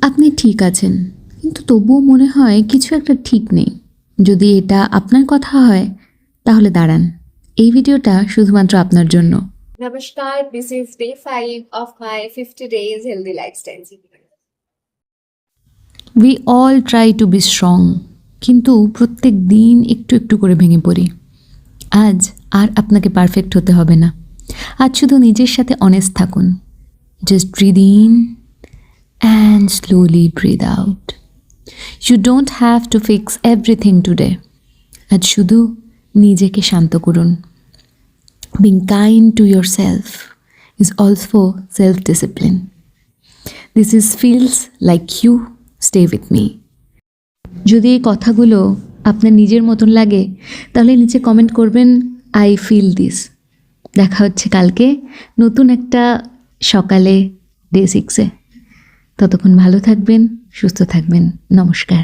আপনি ঠিক আছেন, কিন্তু তবুও মনে হয় কিছু একটা ঠিক নেই। যদি এটা আপনার কথা হয় তাহলে দাঁড়ান, এই ভিডিওটা শুধুমাত্র আপনার জন্য। Namaskar, this is day 5 of my 50 days healthy lifestyle series. We all try to be strong, কিন্তু প্রত্যেক দিন একটু একটু করে ভেঙে পড়ি। আজ আর আপনাকে পারফেক্ট হতে হবে না। আজ শুধু নিজের সাথে অনেস্ট থাকুন। Just breathe in and slowly breathe out. You don't have to fix everything today. আজ শুধু নিজেকে শান্ত করুন। Being kind to yourself is also self-discipline. This feels like you. Stay with me. যদি এই কথাগুলো আপনার নিজের মতন লাগে তাহলে নিচে কমেন্ট করবেন আই ফিল দিস। দেখা হচ্ছে কালকে নতুন একটা সকালে ডে 6-এ। ততক্ষণ ভালো থাকবেন, সুস্থ থাকবেন। নমস্কার।